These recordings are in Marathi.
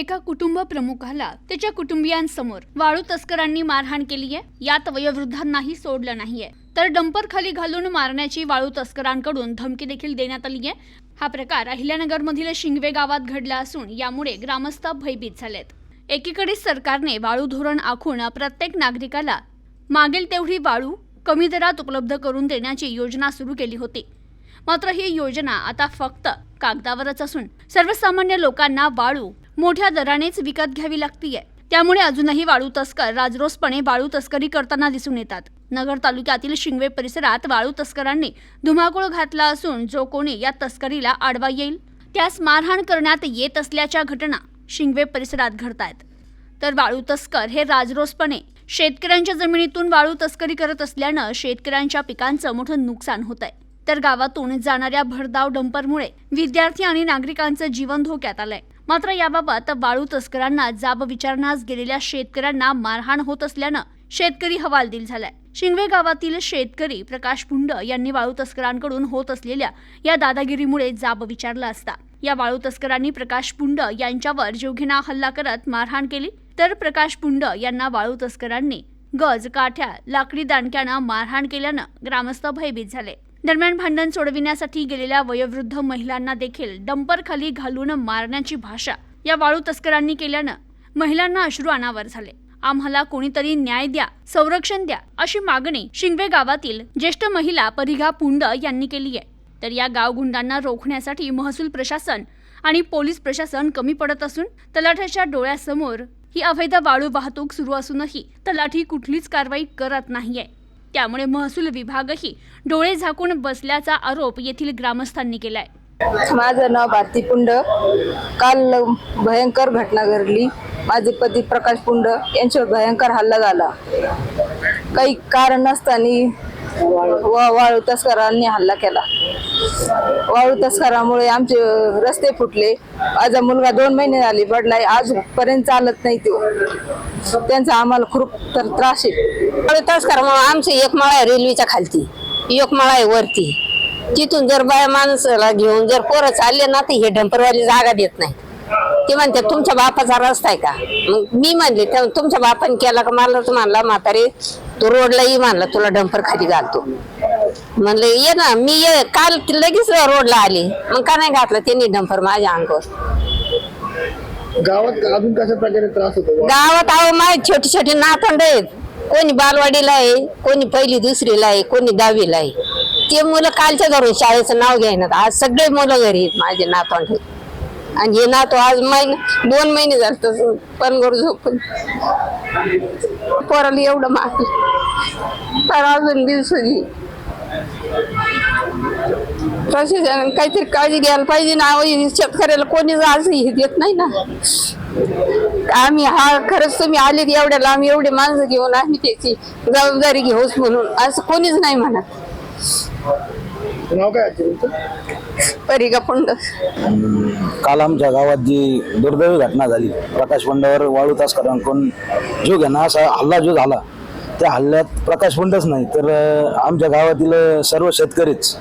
एका कुटुंब प्रमुखाला त्याच्या कुटुंबियांसमोर वाळू तस्करांनी मारहाण केली आहे। यात वयोवृद्धांनाही सोडलं नाहीये, तर डंपर खाली घालून मारण्याची वाळू तस्करांकडून धमकी देखील देण्यात आली आहे। हा प्रकार अहिल्यानगर मधील शिंगवे गावात घडला असून यामुळे ग्रामस्थ भयभीत झालेत। एकीकडे सरकारने वाळू धोरण आखून प्रत्येक नागरिकाला मागेल तेवढी वाळू कमी दरात उपलब्ध करून देण्याची योजना सुरू केली होती। मात्र ही योजना आता फक्त कागदावरच असून सर्वसामान्य लोकांना वाळू मोठ्या दरानेच विकत घ्यावी लागतीये। त्यामुळे अजूनही वाळू तस्कर राजरोसपणे वाळू तस्करी करताना दिसून येतात। नगर तालुक्यातील शिंगवे परिसरात वाळू तस्करांनी धुमाकूळ घातला असून जो कोणी या तस्करीला आडवा येईल त्यास मारहाण करण्यात येत असल्याच्या घटना शिंगवे परिसरात घडतायत। तर वाळू तस्कर हे राजरोसपणे शेतकऱ्यांच्या जमिनीतून वाळू तस्करी करत असल्यानं शेतकऱ्यांच्या पिकांचं मोठं नुकसान होत आहे। तर गावातून जाणाऱ्या भरधाव डंपरमुळे विद्यार्थी आणि नागरिकांचं जीवन धोक्यात आलंय। मात्र याबाबत वाळू तस्करांना जाब विचारण्यास गेलेल्या शेतकऱ्यांना मारहाण होत असल्यानं शेतकरी हवालदिल झालाय। शिंगवे गावातील शेतकरी प्रकाश पुंड यांनी वाळू तस्करांकडून होत असलेल्या या दादागिरीमुळे जाब विचारला असता या वाळू तस्करांनी प्रकाश पुंड यांच्यावर जीवघेणा हल्ला करत मारहाण केली। तर प्रकाश पुंड यांना वाळू तस्करांनी गज, काठ्या, लाकडी दांडक्यानं मारहाण केल्यानं ग्रामस्थ भयभीत झाले। दरम्यान भांडण सोडविण्यासाठी गेलेल्या वयोवृद्ध महिलांना देखील डंपर खाली घालून मारण्याची भाषा या वाळू तस्करांनी केल्यानं महिलांना अश्रू अनावर झाले। आम्हाला कोणीतरी न्याय द्या, संरक्षण द्या अशी मागणी शिंगवे गावातील ज्येष्ठ महिला परिघा पुंड यांनी केली आहे। तर या गावगुंडांना रोखण्यासाठी महसूल प्रशासन आणि पोलीस प्रशासन कमी पडत असून तलाठ्याच्या डोळ्यासमोर ही अवैध वाळू वाहतूक सुरू असूनही तलाठी कुठलीच कारवाई करत नाहीये। त्यामुळे महसूल विभागही डोळे झाकून बसल्याचा आरोप येथील ग्रामस्थांनी केलाय। माझं नाव भारती पुंड। काल भयंकर घटना घडली। माझे पती प्रकाश पुंड यांच्यावर भयंकर हल्ला झाला। काही कारण नसताना वाळू तस्करांनी हल्ला केला। वाळू तस्करामुळे आमचे रस्ते फुटले। माझा मुलगा 2 महिने झाले पडलाय, आजपर्यंत चालत नाही। त्यांचा आम्हाला खूप त्रास आहे। वाळू तस्करामुळे आमचे एक माळा आहे रेल्वेच्या खालती, एक माळा आहे वरती। तिथून जर बाया माणसाला घेऊन जर पोरं चालले ना तर हे डंपरवाली जागा देत नाही। ते म्हणते तुमच्या बापाचा रस्ता आहे का? मग मी म्हणले तुमच्या बापाने केला का? मला तर म्हणला म्हातारे तो रोडलाही म्हणला तुला डंपर खाली घालतो। म्हणलं ये ना, मी ये काल लगेच रोडला आले, मग का नाही घातलं त्यांनी डंपर माझ्या अंगावर। गावात अजून कशा प्रकारे त्रास होतो? गावात अहो माझे छोटे छोटे नातवंड आहेत। कोणी बालवाडीला आहे, कोणी 1ली 2रीला आहे, कोणी 10वीला आहे। ते मुलं कालच्या धरून शाळेचं नाव घ्यायनात। आज सगळे मुलं घरी आहेत माझे नातवंड। आणि हे नातू आज 2 महिने झाले पनगोर झोपून पोराला एवढं मारलं तर अजून दिवसाची प्रशासन काहीतरी काळजी घ्यायला पाहिजे ना। शेतकऱ्याला कोणीच आज हे देत नाही ना। आम्ही खरंच तुम्ही आले एवढ्याला, आम्ही एवढे माणसं घेऊन आम्ही त्याची जबाबदारी घेऊच म्हणून असं कोणीच नाही म्हणत। नाव काय परिघा पुंड। काल आमच्या गावात जी दुर्दैवी घटना झाली, प्रकाश पुंडावर वाळू तस्करांकडून जो घेणा असा हल्ला जो झाला, त्या हल्ल्यात प्रकाश पुंडच नाही तर आमच्या गावातील सर्व शेतकरीच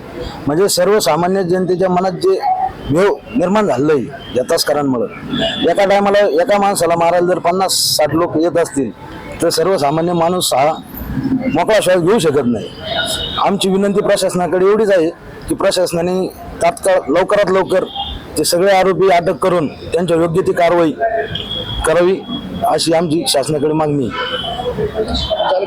म्हणजे सर्वसामान्य जनतेच्या मनात जे भेव निर्माण झालंय या तस्करांमुळे। एका टायमाला एका माणसाला मारायला जर 50-60 लोक येत असतील तर सर्वसामान्य माणूस हा मोकळा श्वास घेऊ शकत नाही। आमची विनंती प्रशासनाकडे एवढीच आहे की प्रशासनाने तात्काळ लवकरात लवकर ते सगळे आरोपी अटक करून त्यांच्या योग्य ती कारवाई करावी अशी आमची शासनाकडे मागणी आहे।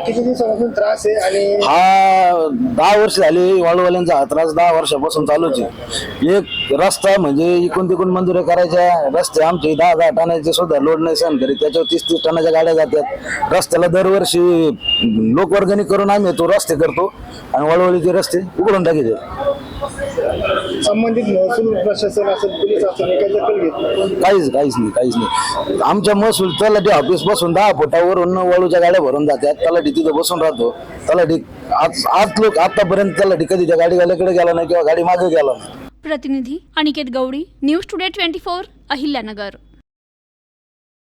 किती दिवसापासून त्रास आहे? आणि हा 10 वर्ष झाले वाळूवाल्यांचा हा त्रास 10 वर्षापासून चालूच आहे। एक रस्ता म्हणजे इकडून तिकडून मंजुऱ्या करायच्या, रस्ते आमचे 10-10 टनाचे सुद्धा लोड नाही सहन करीत, त्याच्यावर 30-30 टनाच्या गाड्या जातात। रस्त्याला दरवर्षी लोकवर्गणी करून आम्ही तो रस्ते करतो आणि वाळूवालीचे रस्ते उघडून टाकायचे। संबंधित महसूल प्रशासन असेल, पोलीस असेल, काही दखल घेत? काहीच नाही। आमच्या महसूल तलाठी ऑफिस बसून 10 फुटावरून वाळूच्या गाड्या भरून जातात। तलाठी तिथं बसून राहतो। तलाठी आज लोक आतापर्यंत तलाठी कधी त्या गाडीवाल्याकडे गेला नाही किंवा गाडी मागे गेला नाही। प्रतिनिधी अनिकेत गवडी, न्यूज टुडे 24, अहिल्यानगर।